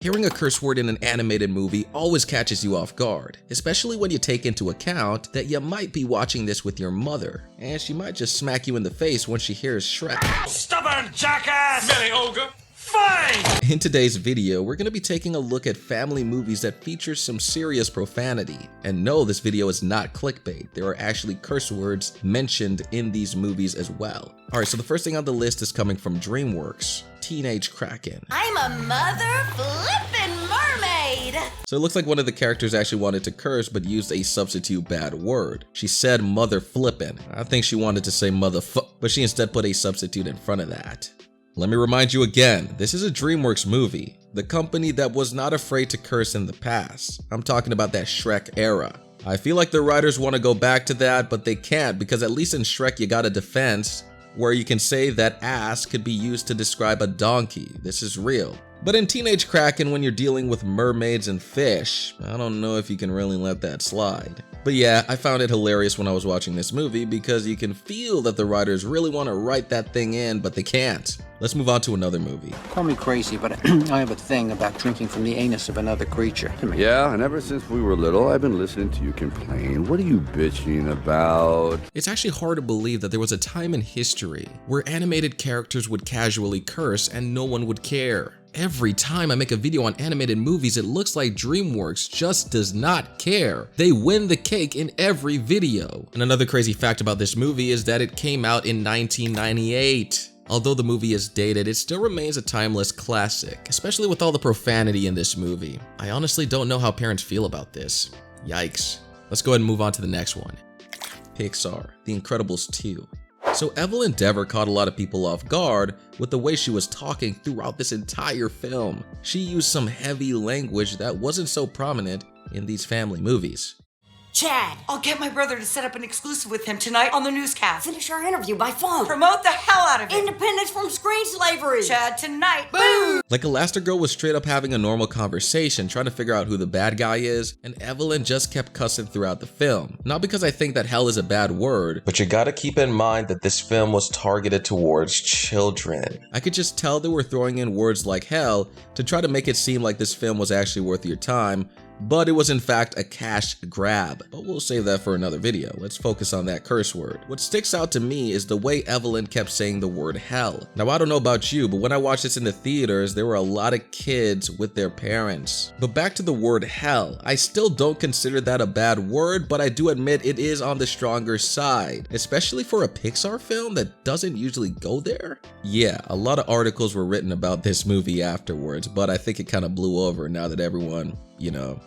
Hearing a curse word in an animated movie always catches you off guard, especially when you take into account that you might be watching this with your mother, and she might just smack you in the face when she hears Shrek. Stubborn jackass! Millie Olga, fine! In today's video, we're going to be taking a look at family movies that feature some serious profanity. And no, this video is not clickbait. There are actually curse words mentioned in these movies as well. Alright, so the first thing on the list is coming from DreamWorks, Teenage Kraken. I'm a mother flippin' mermaid! So it looks like one of the characters actually wanted to curse but used a substitute bad word. She said mother flippin'. I think she wanted to say but she instead put a substitute in front of that. Let me remind you again, this is a DreamWorks movie, the company that was not afraid to curse in the past. I'm talking about that Shrek era. I feel like the writers want to go back to that, but they can't, because at least in Shrek you got a defense where you can say that ass could be used to describe a donkey. This is real. But in Teenage Kraken, when you're dealing with mermaids and fish, I don't know if you can really let that slide. But yeah, I found it hilarious when I was watching this movie because you can feel that the writers really want to write that thing in, but they can't. Let's move on to another movie. Call me crazy, but I have a thing about drinking from the anus of another creature. Yeah, and ever since we were little, I've been listening to you complain. What are you bitching about? It's actually hard to believe that there was a time in history where animated characters would casually curse and no one would care. Every time I make a video on animated movies, it looks like DreamWorks just does not care. They win the cake in every video. And another crazy fact about this movie is that it came out in 1998. Although the movie is dated, it still remains a timeless classic, especially with all the profanity in this movie. I honestly don't know how parents feel about this. Yikes. Let's go ahead and move on to the next one. Pixar, The Incredibles 2. So Evelyn Dever caught a lot of people off guard with the way she was talking throughout this entire film. She used some heavy language that wasn't so prominent in these family movies. Chad, I'll get my brother to set up an exclusive with him tonight on the newscast. Finish our interview by phone. Promote the hell out of it. Independence from screen slavery. Chad, tonight. Boom! Like Elastigirl was straight up having a normal conversation trying to figure out who the bad guy is, and Evelyn just kept cussing throughout the film. Not because I think that hell is a bad word, but you gotta keep in mind that this film was targeted towards children. I could just tell they were throwing in words like hell to try to make it seem like this film was actually worth your time, but it was in fact a cash grab. But we'll save that for another video. Let's focus on that curse word. What sticks out to me is the way Evelyn kept saying the word hell. Now I don't know about you, but when I watched this in the theaters, there were a lot of kids with their parents. But back to the word hell, I still don't consider that a bad word, but I do admit it is on the stronger side, especially for a Pixar film that doesn't usually go there. Yeah, a lot of articles were written about this movie afterwards, but I think it kind of blew over now that everyone,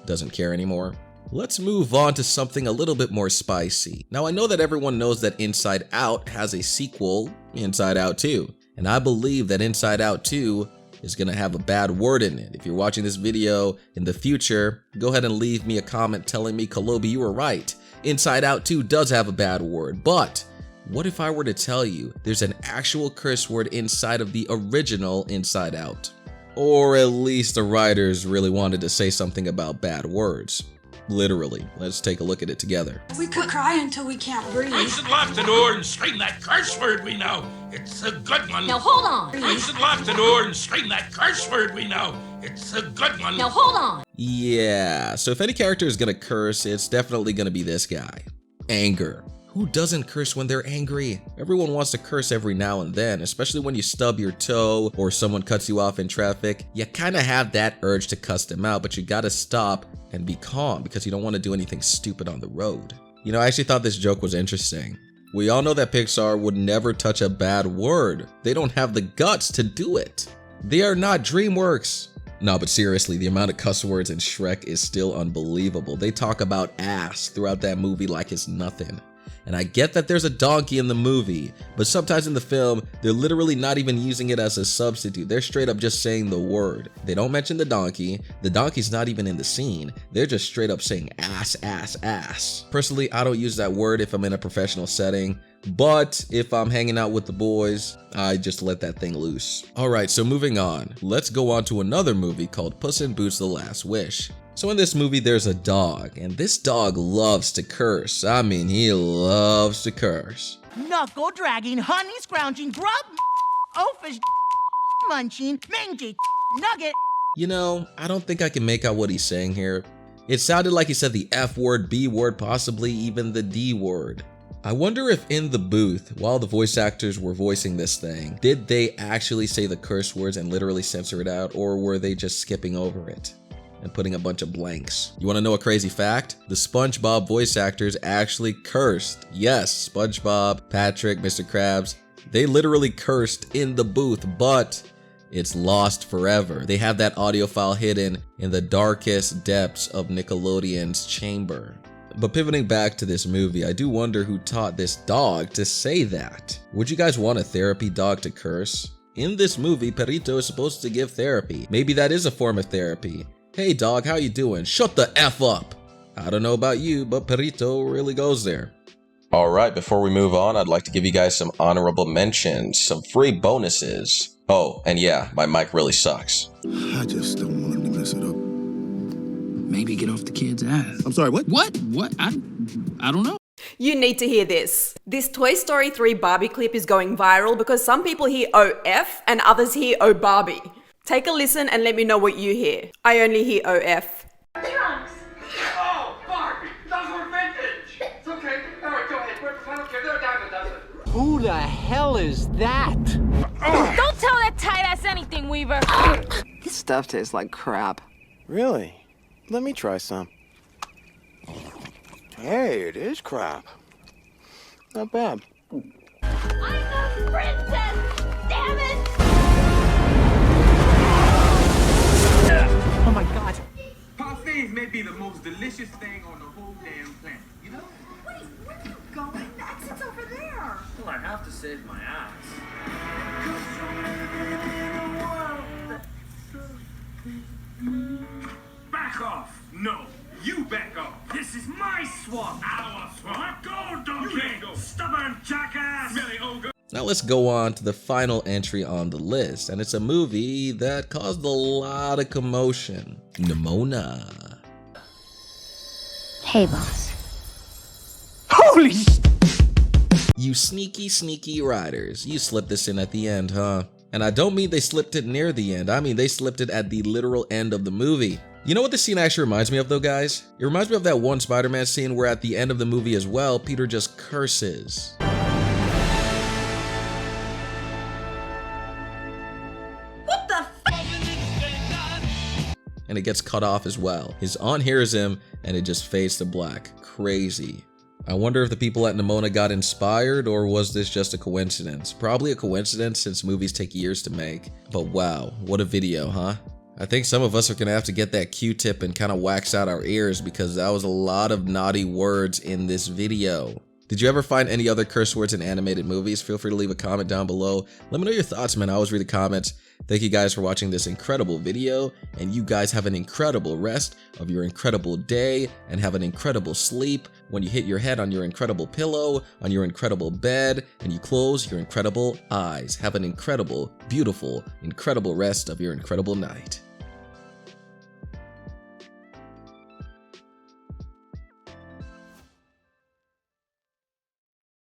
doesn't care anymore. Let's move on to something a little bit more spicy. Now I know that everyone knows that Inside Out has a sequel, Inside Out 2, and I believe that Inside Out 2 is gonna have a bad word in it. If you're watching this video in the future, go ahead and leave me a comment telling me, Calobi, you were right. Inside Out 2 does have a bad word, but what if I were to tell you there's an actual curse word inside of the original Inside Out? Or at least the writers really wanted to say something about bad words. Literally. Let's take a look at it together. We could cry until we can't breathe. I should lock the door and straighten that curse word we know. It's a good one. Now hold on. I should lock the door and straighten that curse word we know. It's a good one. Now hold on. Yeah, so if any character is gonna curse, it's definitely gonna be this guy. Anger. Who doesn't curse when they're angry? Everyone wants to curse every now and then, especially when you stub your toe or someone cuts you off in traffic. You kind of have that urge to cuss them out, but you gotta stop and be calm because you don't want to do anything stupid on the road. I actually thought this joke was interesting. We all know that Pixar would never touch a bad word. They don't have the guts to do it. They are not DreamWorks. No, but seriously, the amount of cuss words in Shrek is still unbelievable. They talk about ass throughout that movie like it's nothing. And I get that there's a donkey in the movie, but sometimes in the film, they're literally not even using it as a substitute. They're straight up just saying the word. They don't mention the donkey. The donkey's not even in the scene. They're just straight up saying ass, ass, ass. Personally, I don't use that word if I'm in a professional setting, but if I'm hanging out with the boys, I just let that thing loose. Alright, so moving on. Let's go on to another movie called Puss in Boots: The Last Wish. So in this movie, there's a dog, and this dog loves to curse. I mean, he loves to curse. Knuckle dragging, honey scrounging, grub, oafish, munching, mangy, nugget, You know, I don't think I can make out what he's saying here. It sounded like he said the F word, B word, possibly even the D word. I wonder if in the booth, while the voice actors were voicing this thing, did they actually say the curse words and literally censor it out, or were they just skipping over it and putting a bunch of blanks? You want to know a crazy fact? The SpongeBob voice actors actually cursed. Yes, SpongeBob, Patrick, Mr. Krabs, they literally cursed in the booth, but it's lost forever. They have that audio file hidden in the darkest depths of Nickelodeon's chamber. But pivoting back to this movie, I do wonder who taught this dog to say that. Would you guys want a therapy dog to curse? In this movie, Perrito is supposed to give therapy. Maybe that is a form of therapy. Hey dog, how you doing? Shut the F up! I don't know about you, but Perrito really goes there. Alright, before we move on, I'd like to give you guys some honorable mentions, some free bonuses. Oh, and yeah, my mic really sucks. I just don't want him to mess it up. Maybe get off the kid's ass. I'm sorry, what? What? I don't know. You need to hear this. This Toy Story 3 Barbie clip is going viral because some people hear OF and others hear Oh Barbie. Take a listen and let me know what you hear. I only hear OF. Trunks. Oh, Barbie, those were vintage. It's okay. All right, go ahead. I don't care. They're a dime a dozen. Who the hell is that? Don't tell that tight ass anything, Weaver. This stuff tastes like crap. Really? Let me try some. Hey, it is crap. Not bad. I'm a princess! Damn it! Oh my god. Parfaits may be the most delicious thing on the whole damn planet, you know? Wait, where are you going? The exit's over there. Well, I have to save my ass. Back off! No, you back off! This is my swamp! Our swamp! Go, donkey! Go. Stubborn jackass! Smelly ogre! Now let's go on to the final entry on the list, and it's a movie that caused a lot of commotion. Nimona. Hey, boss. Holy You sneaky, sneaky writers. You slipped this in at the end, huh? And I don't mean they slipped it near the end. I mean they slipped it at the literal end of the movie. You know what this scene actually reminds me of though, guys? It reminds me of that one Spider-Man scene where at the end of the movie as well, Peter just curses. What the And it gets cut off as well. His aunt hears him and it just fades to black. Crazy. I wonder if the people at Nimona got inspired, or was this just a coincidence? Probably a coincidence since movies take years to make. But wow, what a video, huh? I think some of us are gonna have to get that Q-tip and kind of wax out our ears because that was a lot of naughty words in this video. Did you ever find any other curse words in animated movies? Feel free to leave a comment down below. Let me know your thoughts, man. I always read the comments. Thank you guys for watching this incredible video, and you guys have an incredible rest of your incredible day, and have an incredible sleep when you hit your head on your incredible pillow, on your incredible bed, and you close your incredible eyes. Have an incredible, beautiful, incredible rest of your incredible night.